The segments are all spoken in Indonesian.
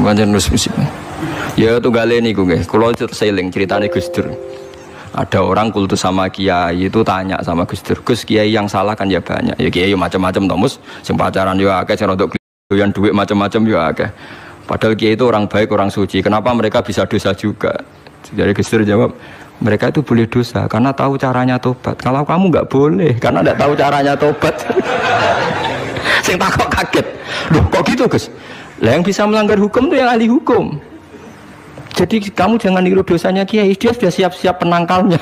pancen musib. Ya tunggale niku nggih, kula seling ceritane Gus Dur. Ada orang kultus sama kiai itu tanya sama Gus Dur, Gus kiai yang salah kan ya banyak. Ya kiai macam-macam Thomas, sing pacaran yo akeh, sing rodok doyan duit macam-macam yo akeh. Padahal kiai itu orang baik, orang suci. Kenapa mereka bisa dosa juga? Jadi Gus Dur jawab, mereka itu boleh dosa karena tahu caranya tobat. Kalau kamu nggak boleh karena nggak tahu caranya tobat. Sing takok kaget. Loh kok gitu Gus? Lah yang bisa melanggar hukum itu yang ahli hukum. Jadi kamu jangan niru dosanya kiai, dia sudah siap-siap penangkalnya.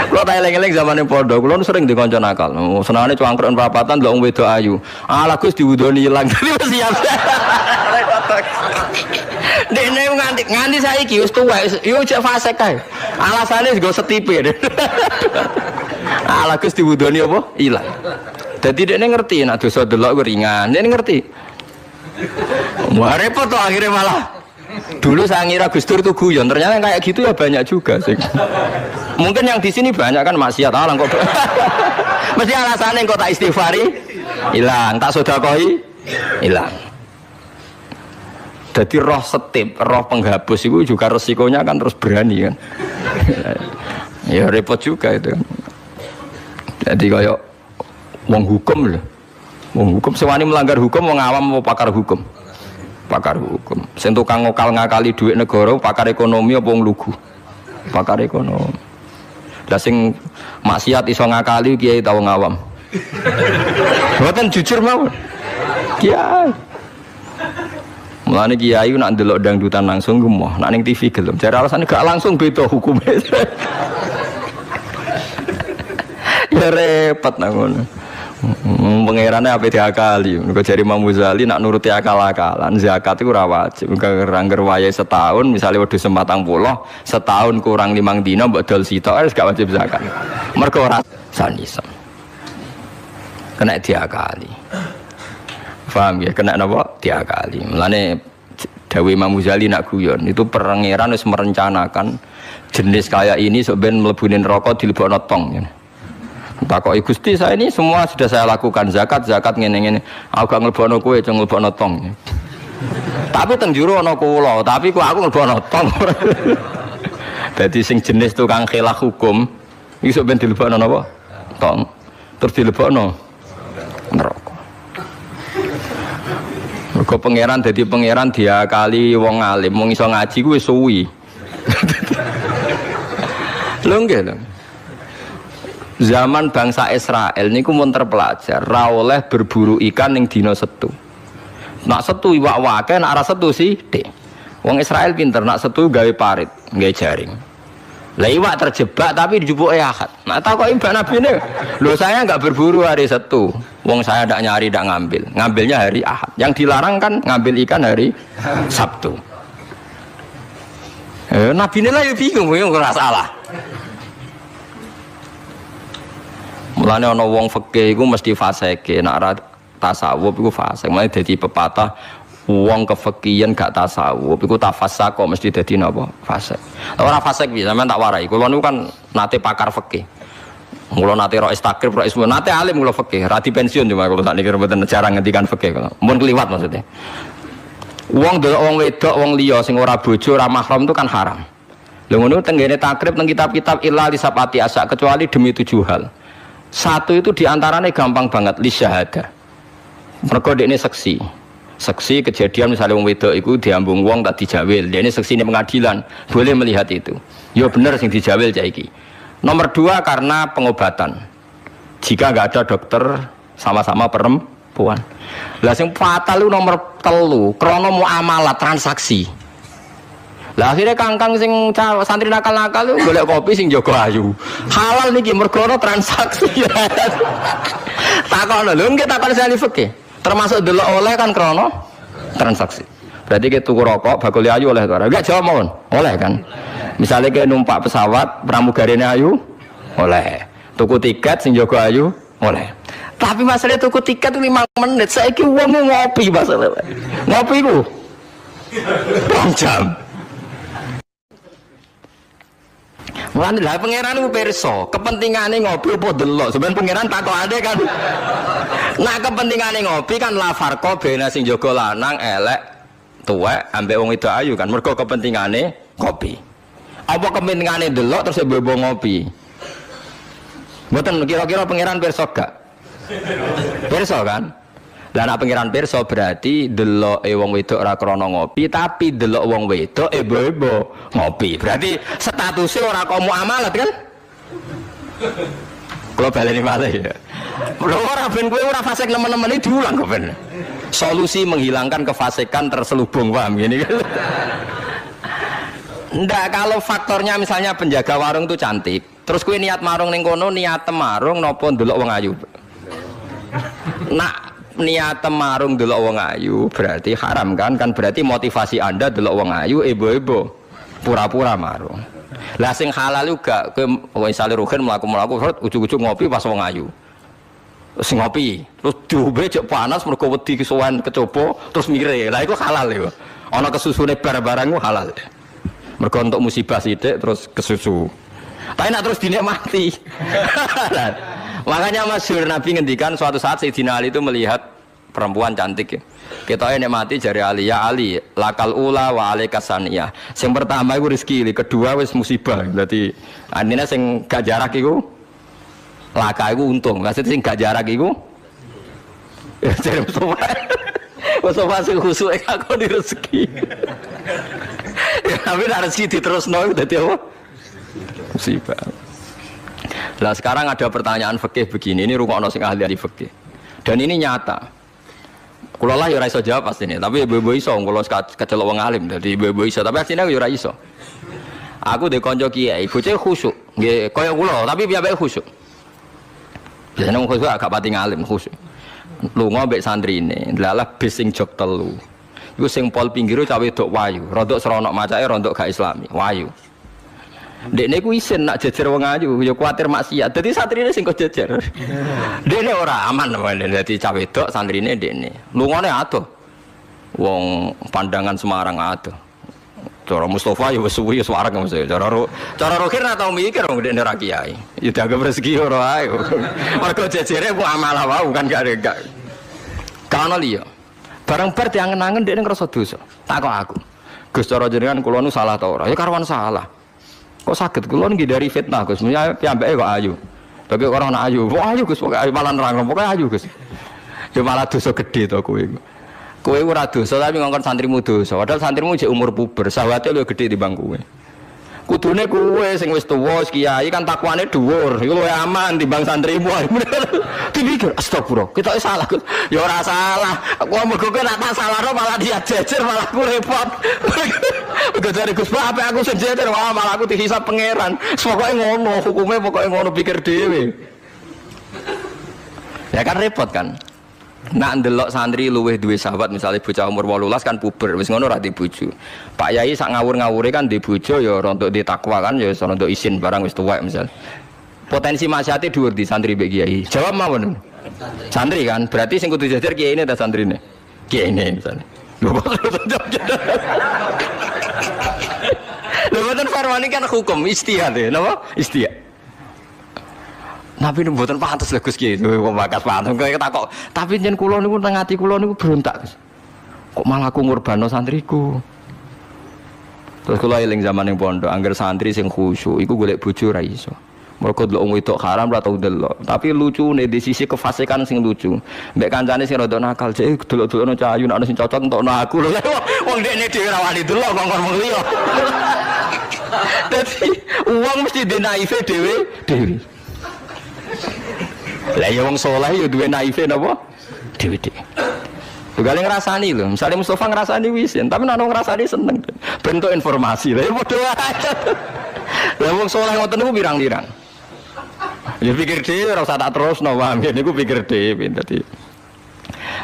Kalau tak eleng-eleng zamannya podo, kalau sering dikonco nakal. Senangnya cuangkron perapatan, lo wedok ayu. Alah Gus diwudoni hilang, jadi siap. Dene nganti saiki wis tuwa, yo cek fase kae. Alasane go setipe. Alah Gus diwudoni apa? Hilang. Dadi dene ngerti nek dosa delok ringan, dene ngerti. Wah repot tuh akhirnya malah. Dulu saya ngira Gus Dur itu guyon, ternyata kayak gitu ya banyak juga sih. Mungkin yang di sini banyak kan maksiat alang kok. Mesti alasannya kok tak istighfari, hilang, tak sedekah, hilang. Jadi roh setip, roh penghapus itu juga resikonya kan terus berani kan. Ya repot juga itu. Jadi kayak wong hukum loh. Wong hukum sewani melanggar hukum, wong awam mau pakar hukum. Pakar hukum. Sing tukang ngakali duit negara, pakar ekonomi apa wong lugu? Pakar ekonomi. Lah sing maksiat iso ngakali kiai ta wong awam. Mboten jujur mawon. Kiai. Mulane kiai nak ndelok dangdutan langsung gemoh, nak ning TV gelem. Jare alasane gak langsung beda hukume. Ya repot nang ngono. Pengerannya apa diakali? Mereka jari Imam Ghazali nak nuruti akal-akalan. Zakat itu ora wajib. Angger wayahe setahun, misalnya wedhus 40, setahun kurang 5 dina mbok dol sitok wis gak wajib zakat. Mergo ora sanisem. Kena diakali. Paham ya? Kena napa? Diakali. Mulane dawuh Imam Ghazali nak guyon, itu pangeran wis merencanakan jenis kayak ini sok ben mlebune neraka dilebokno tong. Takoki Gusti saya ini semua sudah saya lakukan zakat ngene-ngene. Aku gak nglebokno kowe, cuma nglebokno tong. Tapi teng jero ana kula, tapi kok aku nglebokno tong. Dadi sing jenis tukang khilaf hukum iso ben dilebokno napa? Tong. Terus dilebokno neraka. Mergo pangeran dadi pangeran diakali wong alim, wong iso ngaji kuwi suwi. Lho nggih lho. Zaman bangsa Israel niku mun terpelajar ra oleh berburu ikan ning dina Setu. Nak Setu iwak wake, nak ora Setu sithik. Wong Israel pinter, nak Setu gawe parit, gawe jaring. Lah iwak terjebak tapi dijupuke Ahad. Nak takoki Mbak Nabine, "Lho saya enggak berburu hari Setu. Wong saya ndak nyari, ndak ngambil. Ngambilnya hari Ahad. Yang dilarang kan ngambil ikan hari Sabtu." Nabine lah yo bingung, yo ora salah. Mulane ana wong fikih iku mesti fasike, nek ora tasawuf iku fasik. Mulane dadi pepatah wong kefikihan gak tasawuf iku tafassak kok mesti dadi napa? Fasik. Ora fasik piye sampean tak warai. Kula niku kan nate pakar fikih. Kula nate ro istakrib, ro ismu, nate alim kula fikih, ra di pensiun cuma kula sakniki mboten jarang ngendikan fikih kula. Mun kliwat maksudnya. Wong delok wong wedok, wong liya sing ora bojo, ora mahram itu kan haram. Lha ngono tenggene takrib teng kitab-kitab illa li sabati asa kecuali demi 7 hal. Satu itu diantaranya gampang banget li syahada. Mergo dekne seksi kejadian misalnya wong wedok iku diambung wong tak dijawil, dekne seksi ini pengadilan boleh melihat itu. Ya bener sing dijawil cah iki. Nomor 2 karena pengobatan. Jika enggak ada dokter sama-sama perempuan. Lah sing fatal itu nomor 3 krana muamalah transaksi. Lah akhirnya kangkang sing santri nakal-nakal itu golek kopi sing jaga ayu. Halal niki mergo ana transaksi. Takon lho nggih takon sali fikih. Termasuk delok oleh kan krana transaksi. Berarti ke tuku rokok bakul ayu oleh to ora? Enggak jawab mawon. Oleh kan. Misalnya ke numpak pesawat pramugarine ayu oleh. Tuku tiket sing jaga ayu oleh. Tapi masalah tuku tiket 5 menit saiki wong ngopi masalah. Ngopi ku 2 jam. Mulane lha pangeran ku pirsa, kepentingane ngopi apa delok. Sampeyan pangeran takokane kan. Nah kepentingane ngopi kan la farqa bena sing jaga lanang elek tuwek ambek wong itu ayu kan mergo kepentingane kopi. Apa kepentingane delok terus bebo ngopi. Mboten kira-kira pangeran pirsa gak? Pirsa kan? Lah nek pangeran pirsa berarti deloke wong wedok ora krana ngopi tapi delok wong wedok ebo-ebo ngopi. Berarti statusnya ora kok muamalat kan? Kalau baleni malih ya. Lho ora ben kowe ora fasik nemen-nemen iki diulang kok ben. Solusi menghilangkan kefasikan terselubung paham gini kan. Ndak kalau faktornya misalnya penjaga warung itu cantik, terus kowe niat marung ning kono niat marung napa ndelok wong ayu. Nak niat marung ndelok wong ayu berarti haram kan berarti motivasi Anda ndelok wong ayu ebo-ebo pura-pura marung. Lah sing halal juga kowe misale rugen mlaku-mlaku ujug-ujug ngopi pas wong ayu. Terus ngopi, terus diombe cek panas mergo wedi kesuwen kecoba terus mire. Lah iku halal ya. Ana kesusune barang-barang ku halal. Mergo untuk musibah sithik terus kesusu. Tapi nak terus dinikmati. Makanya masyhur Nabi ngendikan suatu saat Sayyidina Ali itu melihat perempuan cantik ya. Kita nikmati jari Ali, ya Ali, lakal ula wa alaikas saniyah. Sing pertama iku rezeki, kedua wis musibah. Berarti artinya sing gak jarak iku laka iku untung. Maksudnya sing gak jarak iku ya jare Mustafa sing khusuk aku di rezeki. Ya tapi nek rezeki diterusno dadi apa? Musibah. Lah sekarang ada pertanyaan fikih begini, ini rungokno sing ahli fikih. Dan ini nyata. Kula lah ya ora iso jawab pastine, tapi ibu-ibu iso kula kecelok wong alim dadi ibu-ibu iso, tapi asline ya ora iso. Aku de kanca kiai, bocah khusyuk, nggih kaya kula, tapi piyambake khusyuk. Biasane wong khusyuk agak pati ngalim khusyuk. Lunga mbek santrine, ndalah bis sing jog telu. Iku sing pol pinggire cah wedok wayu, rodok seronok macake rodok gak islami, wayu. Dekne ku isin nak jejer wong ayu, ya kuwatir maksiat. Dadi santrine sing kok jejer. Dekne ora aman wae dadi cah wedok santrine dekne. Lungane adoh. Wong pandangan Semarang adoh. Cara Mustafa ya wis suwi ya suwareg mesti. Cara Rohir nak tau mikir wong dekne ra kiai. Ya dianggap rezeki ora ae. Mergo jejere ku amalah wae kan gak. Kana liya. Barang bar diangen-angen dekne ngrasa dosa. Takok aku. Gus cara jenengan kula nu salah ta ora? Ya karwan salah. Kok sakit kula nggih dari fitnah Gus. Piyambake kok ayu. Tapi orang nak ayu. Kok ayu Gus, pokoke malah nerang, pokoke ayu Gus. Ya malah dosa gede to kowe. Kowe ora dosa tapi ngongkon santrimu dosa. Padahal santrimu jek umur puber, sawate luwih gede timbang kowe. Kudune kowe sing wis tuwa kiai kan takwane dhuwur. Iku luwih aman timbang santrimu. Dipikir astagfirullah, kita salah Gus. Ya ora salah. Aku mergo nek tak salahno malah dia jejer malah aku repot. Mergo dari Gus apa aku sing jejer malah aku dihisab pangeran. Pokoke ngono, hukume pokoke ngono pikir dhewe. Ya kan repot kan. Nak ndelok santri luwih duwe sahabat misalnya bocah umur 18 kan puber wis ngono ra di bojo. Pak Yai sak ngawur-ngawure kan di bojo ya rontok di takwa kan ya rontok isin barang wis tuwek misal. Potensi maksiate dhuwur di santri mbek kiai. Jawab mawon. Santri kan berarti sing kudu jajar kiai ini ta santrine. Kiai ini misalnya. Lho boten farwani kan hukum istihad ya, napa? Istihad. Tapi mboten pantes lho Gus Kiai, kok bakas pantes kok takok. Tapi yen kula niku teng ati kula niku berontak. Kok malah aku ngurbano santriku. Terus kula eling zaman ning pondok, angger santri sing khusyuk iku golek bojo ra iso. Mergo delok wong wedok haram ra tau delok. Tapi lucune di sisi kefasikan sing lucu. Mbek kancane sing rada nakal, cek delok-delokno cah ayu nek ana sing cocok entokno aku lho. Wong dekne dhewe ra wani delok kok ngomong liya. Dadi wong mesti dinaife dhewe. Lah ya wong saleh ya duwe naife napa? Dhewe-dhewe. Begale ngrasani lho, misale Mustafa ngrasani wisin, tapi nek ngrasani seneng. Bentuk informasi. Lah ya padha wae. Lah wong saleh ngoten niku pirang-pirang. Ya pikir dhewe ora usah tak terusno, paham ya niku pikir dhewe dadi.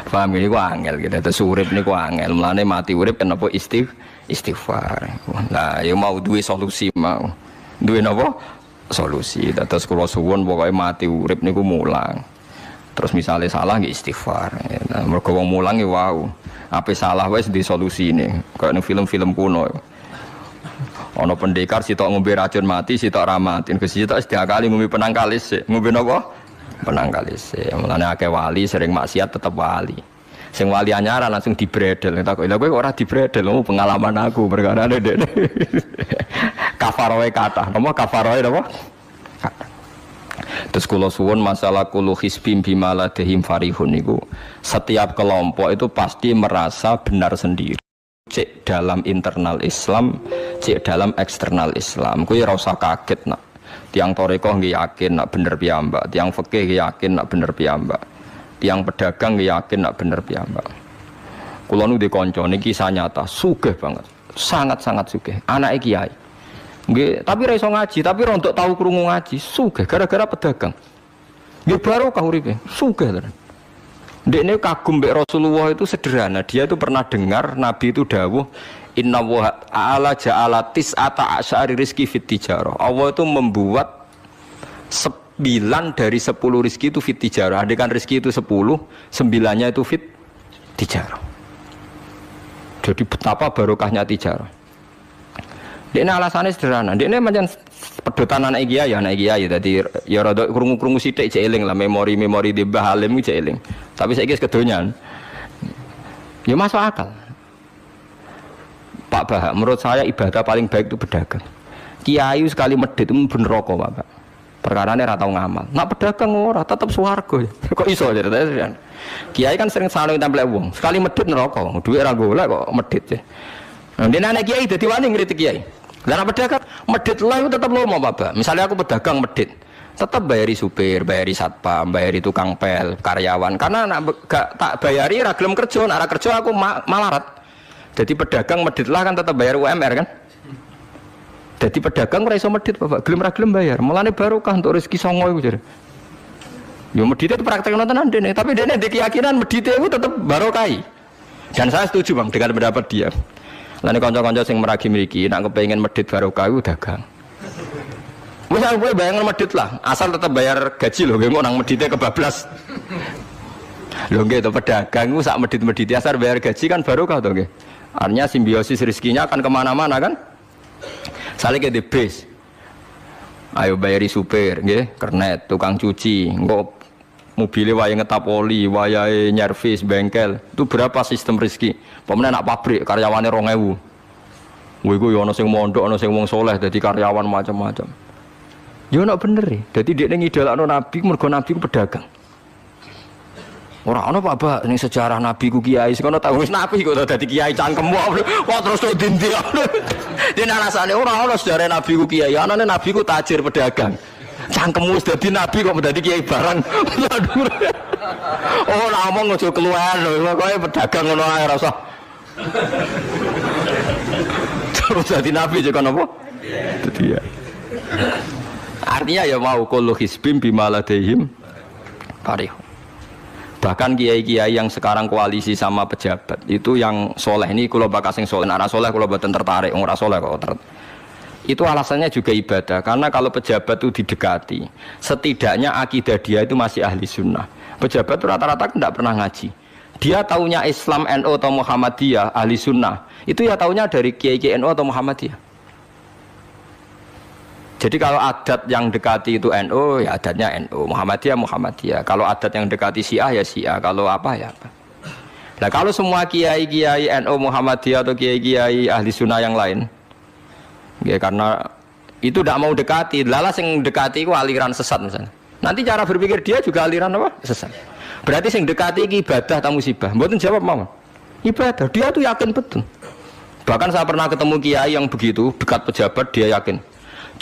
Paham niku angel gitu, terus urip niku angel. Mulane mati urip kenapa istighfar. Lah ya mau duwe solusi mau. Duwe napa? Solusi. Terus kula suwun pokoke mati urip niku mulang. Terus misalnya salah nggih istighfar. Nah, mergo wong mulang ya wau. Ape salah wis di solusine. Kayak ning film-film kuno. Ana pendekar sitok ngombe racun mati, sitok ra mati. Sitok setiap kali ngombe penang kalis. Ngombe napa? Penang kalis. Mulane akeh wali sering maksiat tetep wali. Sing wali anyaran langsung dibredel. Tak kok lha kowe ora dibredel, pengalaman aku perkara ndek. Kafaroe kathah. Napa kafaroe napa? Terus kula suwun masalah kulu hisbim bimaladehim farihun niku setiap kelompok itu pasti merasa benar sendiri. Cek dalam internal Islam, cek dalam eksternal Islam. Kuwi ora usah kaget nak. Tiang toreko nggih yakin nak bener piyambak, tiang fikih nggih yakin nak bener piyambak. Tiang pedagang nggih yakin nak bener piyambak. Kula nu dikonco niki kisah nyata, sugih banget. Sangat-sangat sugih. Anake kiai. Nggih, tapi ra iso ngaji, tapi ora untuk tahu krungu ngaji, sugih gara-gara pedagang. Nggih barokah uripe, sugih tenan. Ndekne kagum mbek Rasulullah itu sederhana. Dia itu pernah dengar Nabi itu dawuh, Inna wa ta'ala ja'ala tis'ata asyari rizki fit tijarah. Allah itu membuat 9 dari 10 rizki itu fit tijarah. Andaikan rizki itu 10, 9-nya itu fit tijarah. Jadi betapa barokahnya tijarah. Ini alasannya sederhana. Ini macam pedotan anak kiai, tadi ya rada krungu-krungu sithik cek eling lah memori-memori di Mbah Halim cek eling. Tapi saiki wis kedonyan. Ya masuk akal. Pak Bah, menurut saya ibadah paling baik itu pedagang. Kiai sekali medit itu ben neraka, Pak. Perkarane ra tau ngamal. Nak pedagang ora tetep swarga. Kok iso ceritane? Kiai kan sering saling templek wong. Sekali medit neraka, duwe ra golek kok medit ya. Nah, dene anak kiai dadi wani ngritik kiai. Lah nek pedagang medit lah itu tetap lomo, Pak. Misalnya aku pedagang medit, tetap bayari supir, bayari satpam, bayari tukang pel, karyawan. Karena gak tak bayari ra gelem kerja, nek ra kerja aku malarat. Jadi pedagang medit lah kan tetap bayar UMR kan. Jadi pedagang ora iso medit, Bapak. Gelem ra gelem bayar. Mulane barokah untuk rezeki songo iku jare. Yo medit itu praktekno tenan dene, tapi dene ndek keyakinan medit itu tetap barokai. Dan saya setuju, Bang, dengan pendapat dia. Lan kanca-kanca sing meragi mriki nek kepengin medit barokah iku dagang. Wis aku bayar medit lah, asal tetap bayar gaji lho, nggih nang medite kebablas. Lho nggih to pedagang ku sak medit-medit asal bayar gaji kan barokah to nggih. Artinya simbiosis rezekinya akan kemana-mana kan. Saling ke the base. Ayo bayari supir, nggih, kernet, tukang cuci, engko mobilnya waya ngetap oli, waya nyervis, bengkel. Itu berapa sistem rezeki? Pemene nak pabrik karyawane 2000. Kuwi ku yo ana sing mondok, ana sing wong soleh dadi karyawan macam-macam. Yo nak bener e. Dadi dekne ngidolakno Nabi mergo Nabi ku pedagang. Ora ana Pak Ba ning sejarah Nabi ku kiai sing ana tau wis Nabi kok dadi kiai cangkem kok terus tok dindi. Dene alasane ora ana sejarah Nabi ku kiai, anane Nabi ku tajir pedagang. Cangkem wis dadi Nabi kok dadi kiai barang. Oh ora omong aja keluar lho, kowe pedagang ngono ae ora usah. Terus dadi Nabi juga napa? Dadi ya. Artinya ya mau kullu hisbim bimaladehim tarikh. Bahkan kiai-kiai yang sekarang koalisi sama pejabat itu yang soleh ini kalau bakal sing soleh, arah soleh kalau buatan tertarik, orang soleh kok itu alasannya juga ibadah karena kalau pejabat itu didekati, setidaknya akidah dia itu masih ahli sunnah. Pejabat itu rata-rata tidak pernah ngaji. Dia taunya Islam NU atau Muhammadiyah ahli sunnah itu ya taunya dari kiai-kiai NU atau Muhammadiyah. Jadi kalau adat yang dekati itu NU, ya adatnya NU, Muhammadiyah, Muhammadiyah. Kalau adat yang dekati Syiah, ya Syiah. Kalau apa, ya apa. Nah kalau semua kiai-kiai NU, Muhammadiyah atau kiai-kiai ahli sunnah yang lain, ya karena itu tidak mau dekati, lalas yang dekati itu aliran sesat misalnya. Nanti cara berpikir dia juga aliran apa? Sesat. Berarti yang dekati itu ibadah atau musibah. Mboten jawab mau. Ibadah, dia tuh yakin betul. Bahkan saya pernah ketemu kiai yang begitu, dekat pejabat, dia yakin.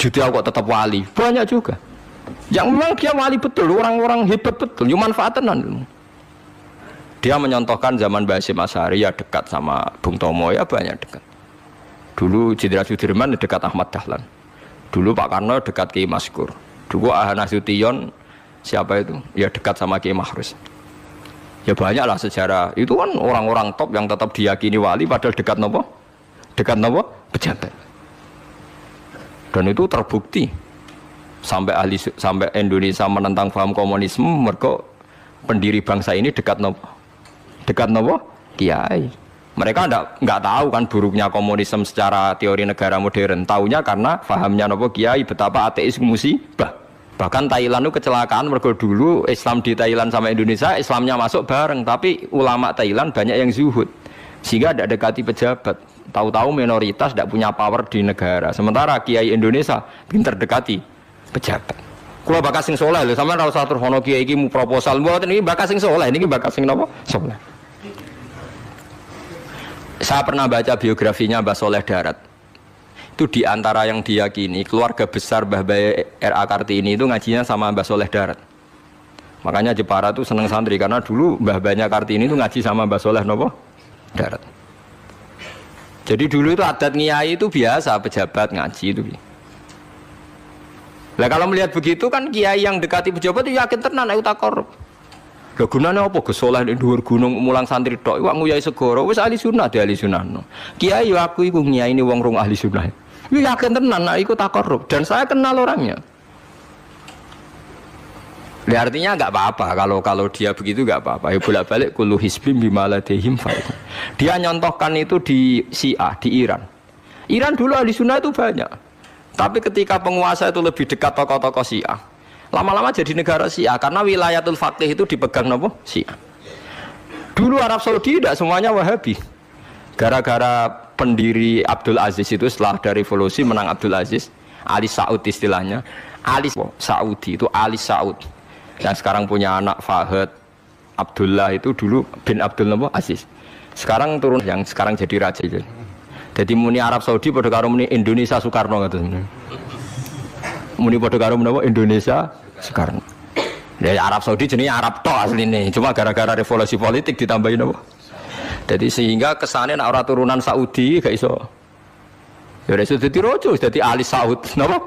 Jadi aku kok tetap wali, banyak juga. Yang memang dia wali betul, orang-orang hebat betul, cuma manfaatan. Dia menyontohkan zaman Mbah Hasyim Asy'ari ya dekat sama Bung Tomo ya banyak dekat. Dulu Jenderal Sudirman dekat Ahmad Dahlan. Dulu Pak Karno dekat Kiai Maskur. Dulu Ahmad Nasution siapa itu? Ya dekat sama Kiai Mahrus. Ya banyak lah sejarah. Itu kan orang-orang top yang tetap diyakini wali padahal dekat nopo? Dekat nopo? Pejabat. Dan itu terbukti sampai Indonesia menentang paham komunisme mereka pendiri bangsa ini dekat nopo kiai. Mereka nggak tahu kan buruknya komunisme secara teori negara modern, taunya karena pahamnya nopo kiai betapa ateis musibah. Bahkan Thailand itu kecelakaan mergo dulu Islam di Thailand sama Indonesia, Islamnya masuk bareng, tapi ulama Thailand banyak yang zuhud. Sehingga tidak dekati pejabat. Tahu-tahu minoritas tidak punya power di negara. Sementara kiai Indonesia pinter dekati pejabat. Kalau bakas sing soleh lho, sampean ora usah terus ono kiai iki mu proposal mboten iki bakas sing soleh, niki bakas sing napa? Soleh. Saya pernah baca biografinya Mbah Soleh Darat. Itu di antara yang diyakini keluarga besar Mbah Bae R.A. Kartini itu ngajinya sama Mbah Soleh Darat. Makanya Jepara tuh seneng santri karena dulu Mbah Bae Kartini itu ngaji sama Mbah Soleh napa? Darat. Jadi dulu itu adat ngiyai itu biasa, pejabat ngaji itu. Nah kalau melihat begitu kan kiai yang dekati pejabat itu yakin tenan aku tak korup. Lah gunane apa Gus Soleh ning dhuwur gunung mulang santri tok iku nguyai segoro wis ahli sunnah di ahli sunnah no. Kiai aku iku ngiyaini wong rong ahli sunnah. Yo yakin tenan nek iku tak korup dan saya kenal orangnya. Ya, artinya enggak apa-apa kalau dia begitu enggak apa-apa. Ya bolak-balik kullu hisbim bima ladehim fa'id. Dia nyontohkan itu di Syiah di Iran. Iran dulu ahli sunnah itu banyak. Tapi ketika penguasa itu lebih dekat tokoh-tokoh Syiah, lama-lama jadi negara Syiah karena wilayatul faqih itu dipegang nopo Syiah. Dulu Arab Saudi tidak semuanya Wahabi. Gara-gara pendiri Abdul Aziz itu setelah dari revolusi menang Abdul Aziz, Ali Saud istilahnya. Ali Saudi itu Ali Saud. Yang sekarang punya anak Fahad Abdullah itu dulu bin Abdul Aziz. Sekarang turun yang sekarang jadi raja itu. Jadi muni Arab Saudi pada karo muni Indonesia Soekarno kata sebenarnya. Muni pada karo menapa Indonesia Soekarno. Ya Arab Saudi jenenge Arab tok asline, cuma gara-gara revolusi politik ditambahin apa. Jadi sehingga kesane nek ora turunan Saudi gak iso. Ya iso dadi rojo, dadi ahli Saud, napa?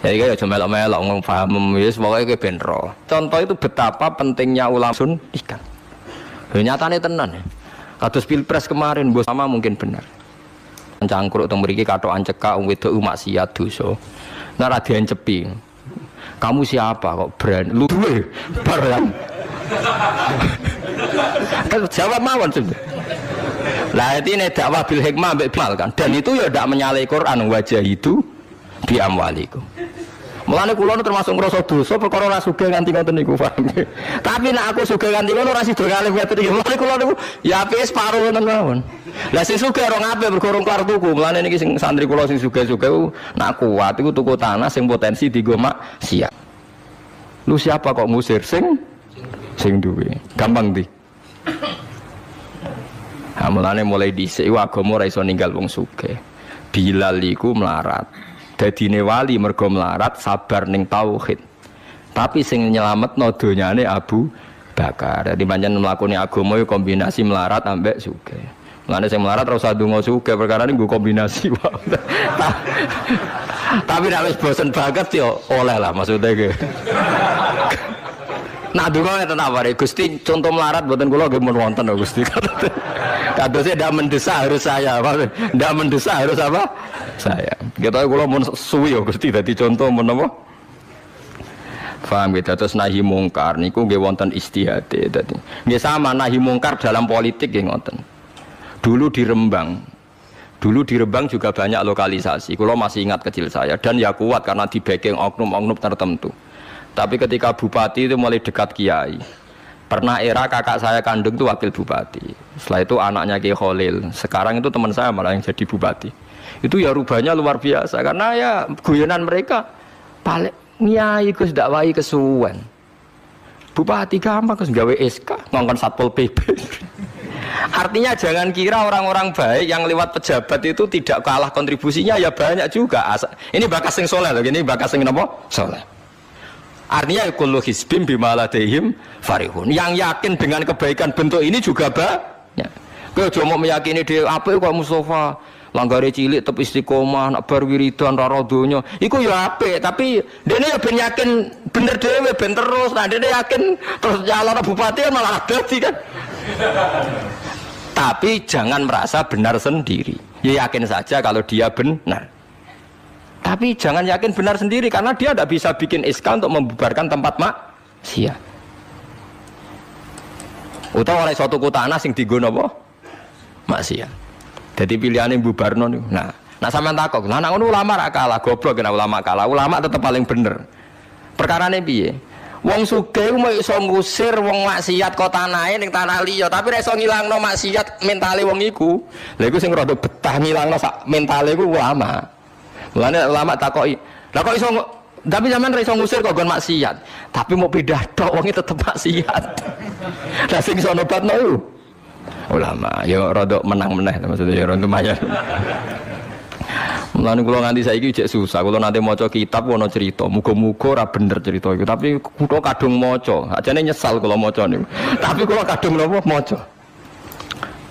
Jadi kayak cuma melok-melok ngomong paham, wis pokoke ben ro. Contoh itu betapa pentingnya ulama sunnikan. Nyatane tenan. Kados pilpres kemarin bos sama mungkin benar. Cangkruk teng mriki katokan cekak wong wedok maksiat dosa. Nek ra diencepi. Kamu siapa kok brand lu duwe barang. Kan jawab mawon sebenarnya. Lah ini dakwah bil hikmah mbek bal kan. Dan itu ya ndak menyalahi Quran wajah itu bi amwalikum. Mulane kula termasuk ngrasa dosa perkara ora sugih nganti ngoten niku paham. Tapi nek aku sugih nganti ngono ora sida kalih ngoten iki. Mulane kula niku ya apik separo ngoten mawon. Lah sing sugih ora ngapik mergo urung kelar tuku. Mulane niki sing santri kula sing sugih-sugih nak kuat iku tuku tanah sing potensi dienggo maksiat. Lu siapa kok ngusir sing duwe? Gampang di. Ha mulane mulai dhisik agama ora iso ninggal wong sugih. Bilal iku melarat. Dadine wali mergo melarat sabar ning tauhid. Tapi sing nyelametno donyane Abu Bakar. Dadi pancen mlakune agama yo kombinasi melarat ambek sugih. Mulane sing melarat ora usah ndonga sugih perkara niku kombinasi wae. Tapi nek wis bosen banget yo oleh lah maksudnya ge. Nah ndonga ngeten apa Gusti contoh melarat mboten kula nggih mun wonten lho Gusti. Kadosnya ndak mendesak harus saya, ndak mendesak harus apa? Saya. Kita kula mun suwi ya Gusti dadi contoh menapa? Paham gitu, terus nahi mungkar niku nggih wonten istihade dadi. Nggih sama nahi mungkar dalam politik nggih ngoten. Dulu di Rembang juga banyak lokalisasi. Kula masih ingat kecil saya dan ya kuat karena di backing oknum-oknum tertentu. Tapi ketika bupati itu mulai dekat kiai. Pernah era kakak saya kandung itu wakil bupati. Setelah itu anaknya Kiai Khalil. Sekarang itu teman saya malah yang jadi bupati. Itu ya rubahnya luar biasa karena ya guyonan mereka paling nyai Gus dakwai kesuwen. Bupati gampang Gus gawe SK ngongkon Satpol PP. Artinya jangan kira orang-orang baik yang lewat pejabat itu tidak kalah kontribusinya ya banyak juga. Ini bakas sing soleh loh, ini bakas sing napa? Soleh. Artinya kullu hisbim bima ladehim farihun. Yang yakin dengan kebaikan bentuk ini juga banyak. Kowe aja mau meyakini dhewe apik kok Mustofa langgare cilik tetep istiqomah nak bar wiridan ora donya. Iku ya apik, tapi dene ya ben yakin bener dhewe ben terus. Nah dene yakin terus calon bupati malah dadi kan. Tapi jangan merasa benar sendiri. Ya yakin saja kalau dia benar. Tapi jangan yakin benar sendiri karena dia tidak bisa bikin SK untuk membubarkan tempat maksiat. Utawa oleh suatu tanah sing dienggo napa? Maksiat. Jadi pilihannya bubarno niku. Nah sampean takok, lah nek ulama ra kalah, goblok kena ulama kalah. Ulama tetap paling bener. Perkarane piye? Wong sugih mau iso ngusir wong maksiat kok tanahe ning tanah liya, tapi ora iso ngilangno maksiat mentale wong iku. Lha iku sing rada betah ngilangno sak mentale iku ulama. Mulane ulama takoki, "Lah kok iso tapi zaman ora iso ngusir kok gon maksiat, tapi mau pindah tok wong tetep maksiat." Lah sing iso nobatno iku ulama. Ya rada menang meneh maksudnya ya rada lumayan. Mulane kula nganti saiki jek susah. Kula nanti maca kitab ana cerita, muga-muga ora bener cerita iku. Tapi kula kadung maca. Ajane nyesal kula maca niku. Tapi kula kadung napa maca.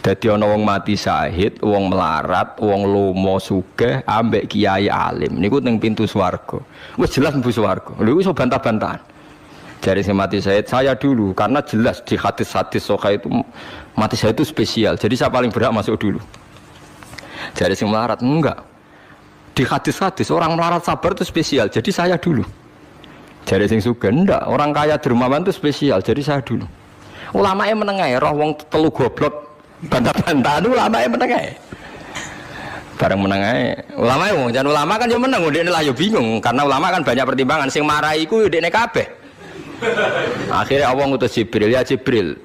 Dadi ana wong mati syahid, wong melarat, wong lomo sugih ambek kiai alim. Niku ning pintu swarga. Wis jelas mlebu swarga. Lha iso bantah-bantahan. Jari sing mati syahid saya dulu karena jelas di hadis-hadis sahih itu mati syahid itu spesial. Jadi saya paling berhak masuk dulu. Jari sing melarat enggak. Di hadis-hadis orang melarat sabar itu spesial, jadi saya dulu. Jadi sing sugih ndak, orang kaya dermawan itu spesial, jadi saya dulu. Ulama yang menengah, roh wong telu goblok bantah-bantahan ulama yang menengah. Bareng menengah, ulama yang jangan ulama kan yo meneng, ndekne lah yo bingung karena ulama kan banyak pertimbangan. Sing marai iku ndekne kabeh. Akhirnya Allah ngutus Jibril, ya Jibril,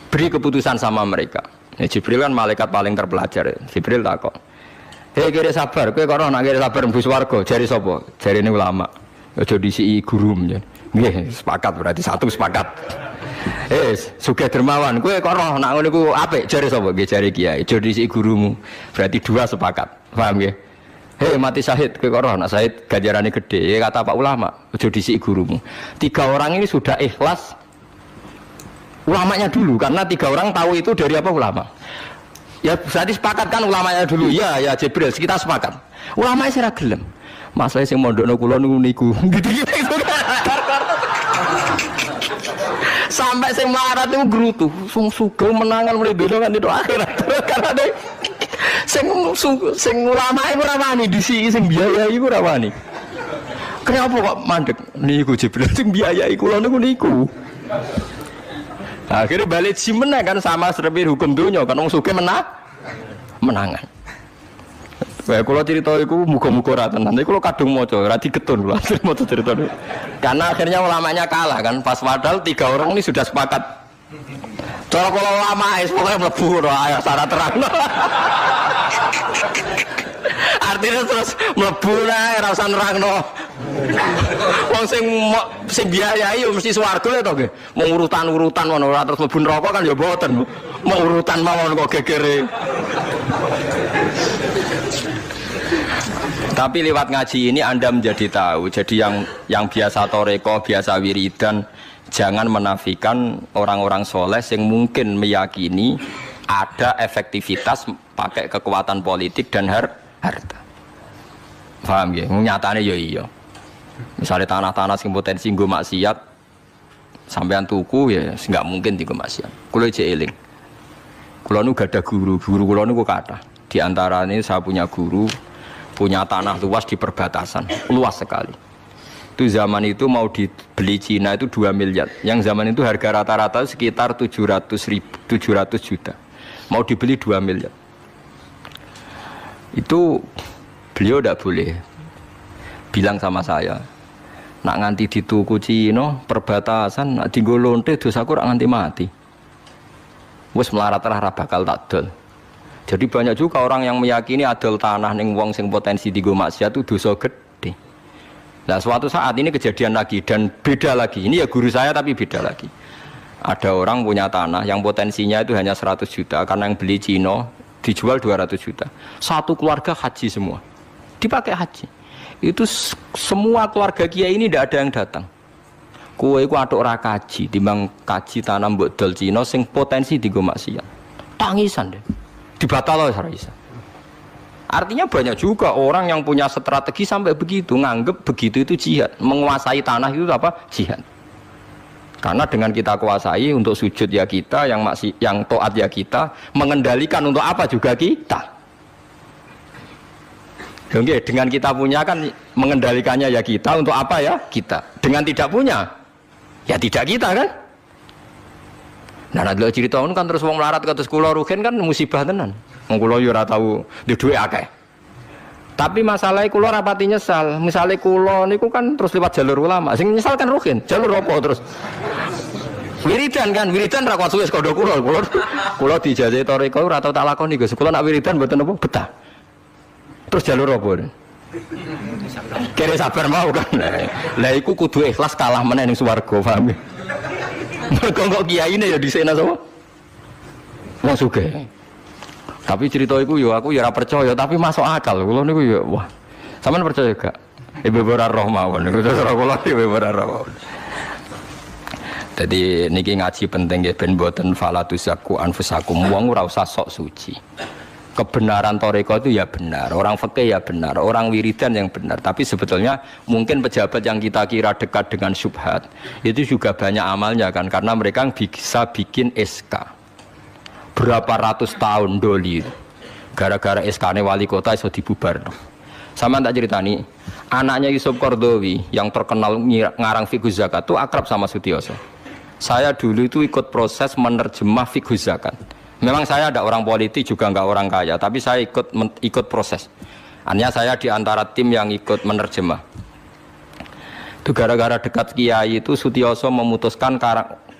beri keputusan sama mereka. Ya, Jibril kan malaikat paling terpelajar. Jibril takok, hei kira sabar, kowe kok ora nak kira sabar mlebu swarga, jari sapa? Jarine ulama. Aja disiki guru njen. Nggih, sepakat berarti satu sepakat. Sugih dermawan, kowe kok ora nak ngono iku apik, jari sapa? Nggih jari kiai. Aja disiki gurumu. Berarti dua sepakat. Paham nggih? Hei mati syahid, kowe kok ora nak syahid ganjarane gede. Ya kata Pak ulama, aja disiki gurumu. Tiga orang ini sudah ikhlas ulamanya dulu karena tiga orang tahu itu dari apa ulama. Ya berarti sepakat kan ulamanya dulu. Ya Jibril, kita sepakat. Ulamanya sira gelem. Masalah sing mondokno kula niku. Gitu-gitu. Sampai sing melarat itu gerutu. Sing sugih menangan mulai beda kan itu akhirat. Karena sing ulama iku ora wani disiki sing biayai iku ora wani. Kenapa kok mandek niku Jibril sing biayai kula niku. Akhirnya balik si menang kan sama seperti hukum dunia kan wong sugih menangan. Kayak kalau cerita itu muga-muga ra tenan. Tapi kalau kadung maca ora digetun lho maca cerita itu. Karena akhirnya ulamanya kalah kan pas padahal tiga orang ini sudah sepakat. Cara kalau ulama pokoknya mlebu ora syarat terang. Artinya terus mlebu ae ora usah nerangno. Wong sing biayai yo mesti swarga ya to nggih. Mau urutan-urutan ngono ora terus mlebu neraka kan ya mboten. Mau urutan mawon kok gegere. Tapi lewat ngaji ini Anda menjadi tahu. Jadi yang biasa toreko, biasa wiridan, jangan menafikan orang-orang soleh yang mungkin meyakini ada efektivitas pakai kekuatan politik dan harta. Paham ya? Nyatanya ya iya. Misalnya tanah-tanah sing potensi nggo maksiat sampean tuku ya nggak mungkin dienggo maksiat. Kulo jek eling. Kulo nu gada guru kulo niku kathah. Di antaranya saya punya guru punya tanah luas di perbatasan, luas sekali. Itu zaman itu mau dibeli Cina itu 2 miliar. Yang zaman itu harga rata-rata sekitar 700 juta. Mau dibeli 2 miliar. Itu beliau tidak boleh bilang sama saya, nak nganti dituku Cina perbatasan, nak dienggo lonte dosaku rak nganti mati. Wes melarat-larat bakal tak dol. Jadi banyak juga orang yang meyakini adol tanah ning wong sing potensi dienggo maksiat itu dosa gede. Nah suatu saat ini kejadian lagi dan beda lagi. Ini ya guru saya tapi beda lagi. Ada orang punya tanah yang potensinya itu hanya 100 juta karena yang beli Cina dijual 200 juta. Satu keluarga haji semua. Dipakai haji. Itu semua keluarga kiai ini tidak ada yang datang. Kowe iku atuk ora kaji, timbang kaji tanah mbok dol Cina sing potensi dienggo maksiat. Tangisan deh. Dibatal oleh Raisa. Artinya banyak juga orang yang punya strategi sampai begitu, nganggep begitu itu jihad, menguasai tanah itu apa? Jihad. Karena dengan kita kuasai untuk sujud ya kita, yang taat ya kita, mengendalikan untuk apa juga kita. Oke, dengan kita punya kan mengendalikannya ya kita, untuk apa ya kita. Dengan tidak punya, ya tidak kita kan. Nah, nek cerita ngono kan terus wong melarat kados kula rugen kan musibah tenan. Wong kula yo ora tau duwe akeh. Tapi masalahnya kulo rapati nyesal. Misalnya kulo niku kan terus lewat jalur ulama. Sing nyesal kan Ruhin. Jalur apa terus? Wiridan kan, wiridan ra kuat suwe kodo kulo. Kulo dijajahi toriko ora tau tak lakoni Gus. Kulo nak wiridan mboten apa betah. Terus jalur apa? Kira sabar mau kan. Lah iku kudu ikhlas kalah meneh ning swarga, paham ya? Mergo kok kiyaine ya dhisena sapa? Wong sugih. Tapi cerita iku yo aku ya ora percaya, tapi masuk akal. Kulo niku yo wah. Sampeyan percaya gak? Ibu ora roh mawon niku terus kulo ibu ora roh. Jadi niki ngaji penting nggih ben mboten falatuzaku anfusakum. Wong ora usah sok suci. Kebenaran toriko itu ya benar, orang fikih ya benar, orang wiridan yang benar. Tapi sebetulnya mungkin pejabat yang kita kira dekat dengan syubhat itu juga banyak amalnya kan, karena mereka bisa bikin SK berapa ratus tahun doli gara-gara SK-nya wali kota iso dibubarno. Sama tak ceritani, anaknya Yusuf Qaradawi yang terkenal ngarang fiqh zakat itu akrab sama Sutioso. Saya dulu itu ikut proses menerjemah fiqh zakat. Memang saya ada orang politik juga enggak orang kaya, tapi saya ikut proses. Hanya saya di antara tim yang ikut menerjemah. Itu gara-gara dekat kiai itu Sutioso memutuskan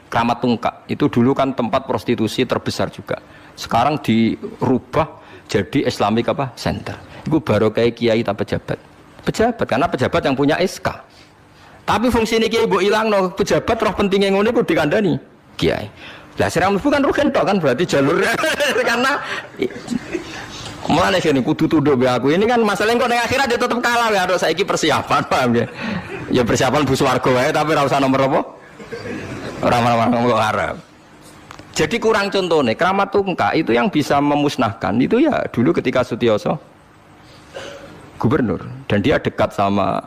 Kramat Tungkak. Itu dulu kan tempat prostitusi terbesar juga. Sekarang dirubah jadi Islamic apa? Center. Itu baru kayak kiai tak pejabat. Pejabat karena pejabat yang punya SK. Tapi fungsi ini kiai mbok ilangno, pejabat roh pentingnya ngene ku dikandani kiai. Lah sira mlebu kan rugen tok kan berarti jalurnya karena mulane sini kudu tuduh be aku. Ini kan masalahnya kok ning akhirat dia tetep kalah ya harus saiki persiapan paham ya. Ya persiapan bu swarga wae tapi ora usah nomor apa? Ora ngomong Arab. Jadi kurang contohnya Kramat Tungkak itu yang bisa memusnahkan itu ya dulu ketika Sutioso gubernur dan dia dekat sama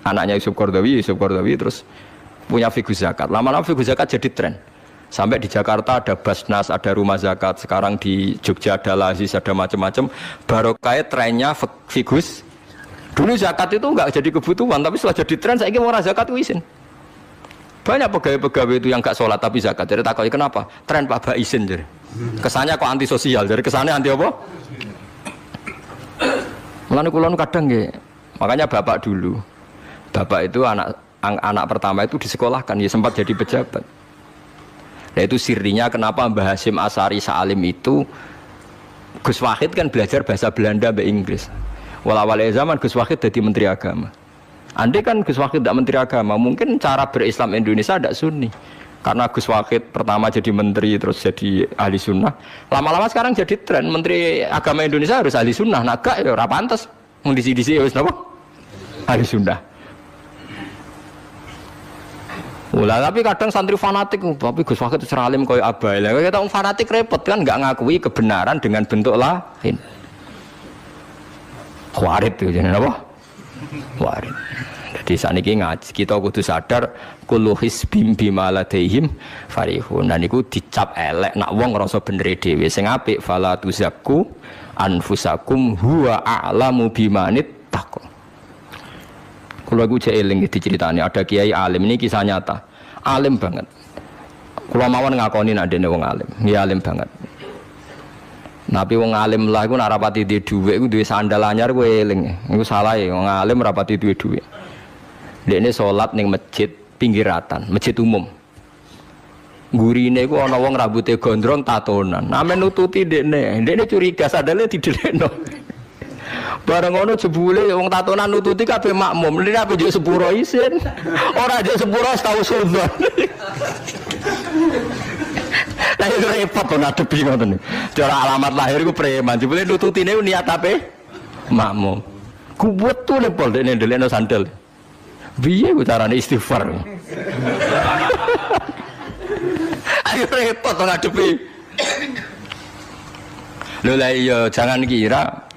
anaknya Yusuf Qaradawi terus punya fiqh zakat. Lama-lama fiqh zakat jadi tren. Sampai di Jakarta ada Basnas, ada rumah zakat. Sekarang di Jogja ada Lazis, ada macam-macam. Barokah trennya figus. Dulu zakat itu enggak jadi kebutuhan, tapi setelah jadi tren, saya ingin orang zakat itu izin. Banyak pegawai-pegawai itu yang enggak sholat tapi zakat. Jadi takutnya kenapa? Tren Pak Ba izin. Jadi. Kesannya kok antisosial, jadi kesannya anti apa? Mulane kula kadang nggih. Makanya bapak dulu. Bapak itu anak pertama itu disekolahkan, ya sempat jadi pejabat. Nah itu sirinya kenapa Mbah Hasyim Asy'ari Salim itu Gus Wahid kan belajar bahasa Belanda bahasa Inggris. Awal zaman Gus Wahid jadi Menteri Agama. Andai kan Gus Wahid tidak Menteri Agama, mungkin cara berislam Indonesia tidak Sunni. Karena Gus Wahid pertama jadi Menteri terus jadi ahli sunnah. Lama-lama sekarang jadi tren Menteri Agama Indonesia harus ahli sunnah. Nah gak ya ora pantes. Mung disi-disi wis napa? Ahli sunnah. Ulah tapi kadang santri fanatik, tapi Gus Wahid itu seralim koyo abai. Lah kita fanatik repot kan enggak ngakui kebenaran dengan bentuk lain. Khawarit itu jenenge apa? Khawarit. Jadi saniki ngaji kita kudu sadar kullu hisbim bima ladaihim farihun. Dan iku dicap elek nak wong ngrasa bener dhewe sing apik fala tuzakku anfusakum huwa a'lamu bimanit taqwa. Kalau aku cek eling diceritani ada kiai alim, ini kisah nyata, alim banget. Kalau mawon ngakoni nak dene wong alim, ya alim banget. Tapi wong alim lah, aku nak rapati di duit, aku duit sandal anyar, aku eling. Aku salah ya, wong alim rapati duit. Dia ini sholat neng masjid pinggiratan, masjid umum. Gurine aku ana wong rambutnya gondrong tatonan, namen nututi dia ini curiga sadale didelekno. Bareng ngono jebule wong tatonan nututi kabeh makmum. Lha apa njuk sepuro isin. Ora njuk sepuro tau sunnah. Lah itu repot to ngadepi ngoten. Cara alamat lahir iku preman. Jebule nututine niat ape? Makmum. Ku betul le pol dene ndelekno sandal. Piye ku carane istighfar? Ayo repot to ngadepi. Lho lah iya jangan kira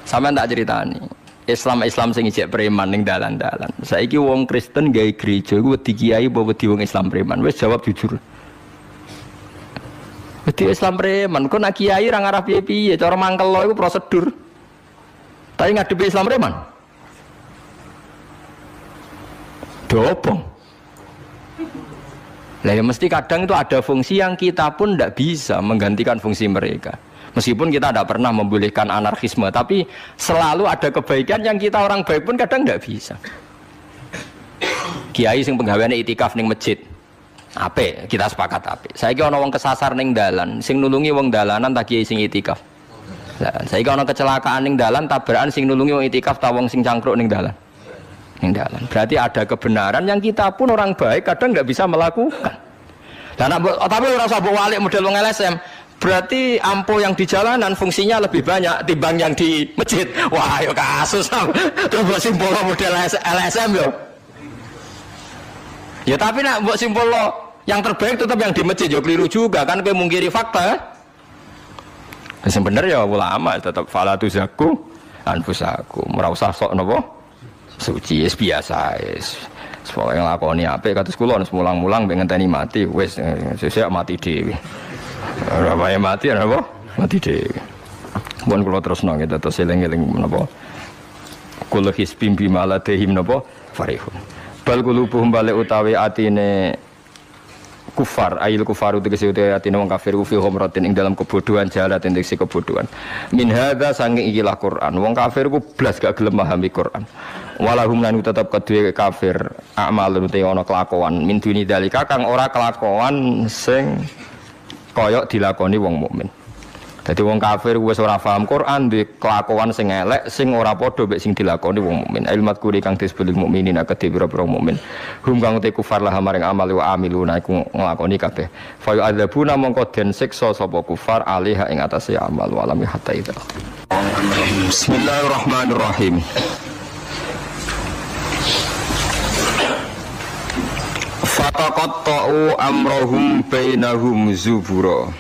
sampean tak ceritani. Islam sing ijek preman ning dalan-dalan. Saiki wong Kristen gawe gereja iku wedi kiai apa wedi wong Islam preman? Wis jawab jujur. Wedi Islam preman, kok nak kiai ra ngarah piye-piye, cara mangkel iku prosedur. Tapi ngadepi Islam preman. Dobong. Lah ya mesti kadang itu ada fungsi yang kita pun tidak bisa menggantikan fungsi mereka. Meskipun kita tidak pernah membolehkan anarkisme, tapi selalu ada kebaikan yang kita orang baik pun kadang tidak bisa. Kiai sing penggaweane itikaf ning masjid, apik, kita sepakat apik. Saiki ana wong kesasar ning dalan, sing nulungi wong dalanan tak kiai sing itikaf. Lah, saiki ana kecelakaan ning dalan, tabrakan sing nulungi wong itikaf ta wong sing cangkruk ning dalan. Ning dalan. Berarti ada kebenaran yang kita pun orang baik kadang nggak bisa melakukan. Dan tapi ora usah mbok walik model wong LSM. Berarti ampuh yang di jalanan fungsinya lebih banyak timbang yang di masjid. Wah, yo kasus. Terus mbok simpul model LSM yo. Ya tapi nak buat simpul lo yang terbaik tetap yang di masjid, ya keliru juga kan, kowe mungkiri fakta. Yang bener ya ulama tetap falatu zaku anfusakum, ora usah sok napa suci, biasa wis. Pokoke nglakoni apik kados kula wis mulang-mulang ben ngenteni mati wis sesuk mati dhewe. Ora wae mati apa? Mati dhewe. Mun kula terusno kita terus eling-eling menapa kula hisbim bimaladehim napa farihun. Bal qulubuhum balik utawi atine kufar, ail kufaru tegese utawi atine wong kafir fi humratin ing dalam kebodohan jalat tegese kebodohan. Min hadza saking ikilah Quran. Wong kafir ku blas gak gelem memahami Quran. Walahum lan tetep kedue kafir amalun te ana kelakuan min duni dalika kang ora kelakuan sing kaya dilakoni wong mukmin. Dadi wong kafir wis ora paham Quran di kelakuan sing elek sing ora padha mek sing dilakoni wong mukmin. Ilmat kuri kang disebut mukminin akeh pira-pira mukmin. Hum kang te kufar lah maring amal wa amiluna iku nglakoni kabeh. Fa yu'adzabuna mongko den siksa sapa kufar alih ing atase amal wa lam hatta ida. Bismillahirrahmanirrahim. Fataqatta'u amrahum bainahum zubura.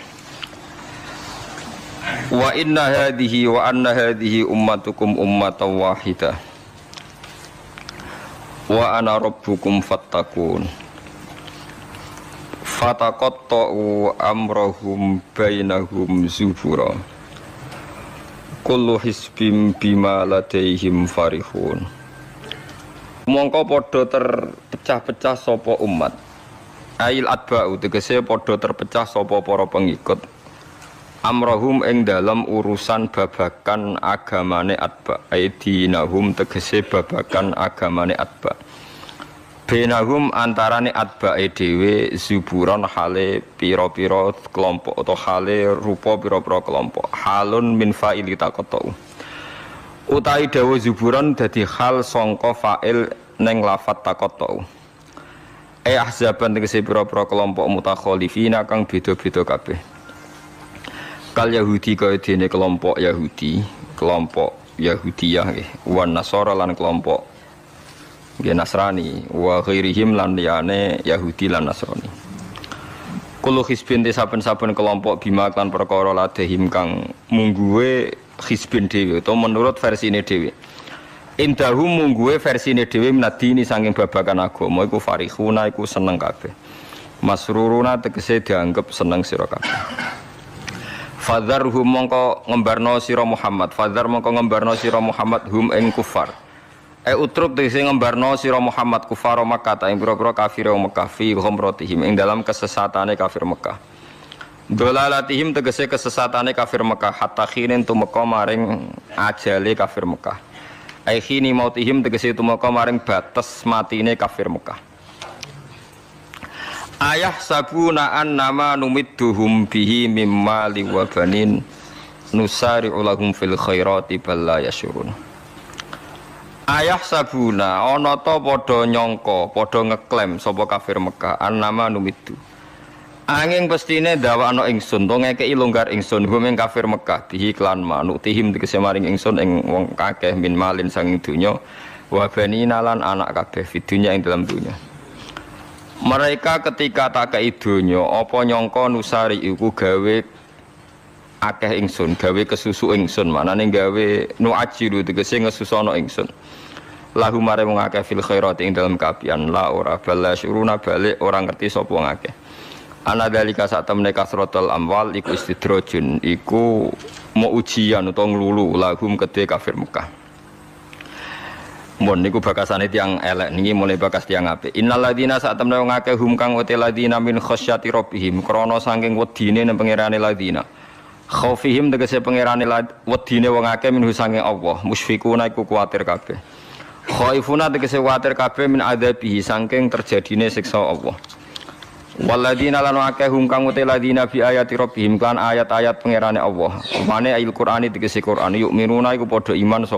Wa inna hadhihi wa anna hadhihi ummatukum ummatan wahidah wa ana rabbukum fattaqun. Fataqatta'u amrahum bainahum zubura. Kullu hisbim bima ladaihim farihun. Mongko padha terpecah-pecah sapa umat. Ail atba'u tegese padha terpecah sapa para pengikut. Amrohum ing dalam urusan babakan agamane atba, aidinahum tegese babakan agamane atba. Benahum antarane atba dhewe zuburon hale pira-pira kelompok atau hale rupa pira-pira kelompok. Halun min fa'ili taqatu. Utai dawa zuburon dadi hal sangka fa'il ning lafat taqatu. Ahzaban tegese pira-pira kelompok mutakhalifina kang beda-beda kabeh. Kal Yahudi kaya dene kelompok Yahudi, kelompok Yahudiyah nggih, wan Nasara lan kelompok nggih Nasrani, wa ghairihim lan liyane Yahudi lan Nasrani. Kulo hizbin saben-saben kelompok bima lan perkara ladehim kang mungguwe hizbin dhewe utawa menurut versine dhewe. Indahum mungguwe versine dhewe minadini saking babakan agama iku farihuna iku seneng kabeh. Masruruna tegese dianggep seneng sira kabeh. Fadzarhum mongko ngembarno sira Muhammad, fadzar mongko ngembarno sira Muhammad hum ing kufar. Utruk tegese ngembarno sira Muhammad kufar Makkah ing pira-pira kafir wong Mekah fi ghamratihim ing dalam kesesatane kafir Mekah. Dolalatihim tegese kesesatane kafir Mekah hatta khinin tumeka maring ajale kafir Mekah. Ai khini mautihim tegese tumeka maring batas matine kafir Mekah. Ayah sabuna an nama numidduhum bihi mimma liwabanin nusari'u lahum fil khairati bal la yasyurun. Ayah sabuna ana ta padha nyangka padha ngeklaim sapa kafir Mekah an nama numiddu. Angin pestine ndawakno ingsun to ngekeki longgar ingsun hum ing kafir Mekah bihi klan manuk tihim tegese maring ingsun ing wong kakeh min malin sanging donya wa banina lan anak kabeh fidunya ing dalam donya. Mereka ketika tak kei donya apa nyangka nusari iku gawe akeh ingsun, gawe kesusu ingsun, manane gawe nuajiru tegese ngesusono ingsun. Lahu mare wong akeh fil khairati ing dalem kaapian la ora bala syuruna balik ora ngerti sapa wong akeh. Ana dalika sak temne kasratul amwal iku istidrajun, iku mau ujian utawa nglulu lahum kedhe kafir Mekah. Mun niku bakasane tiyang elek niki mulai bakas tiyang apik. Innal ladzina sak temne wong akeh hum kang uti ladzina min khasyati rabbihim krana saking wedine nang pangerane ladzina. Khaufihim tegese pangerane wedine wong akeh minhu sange Allah, musfikuna iku kuwatir kabeh. Khaifuna tegese kuwatir kabeh min adzabihi saking terjadine siksa Allah. Waladina lan akeh hum kang uti ladina bi ayati rabbihim kan ayat-ayat pangerane Allah. Mane ayat Qur'ani tegese Qur'an yuk minuna iku padha iman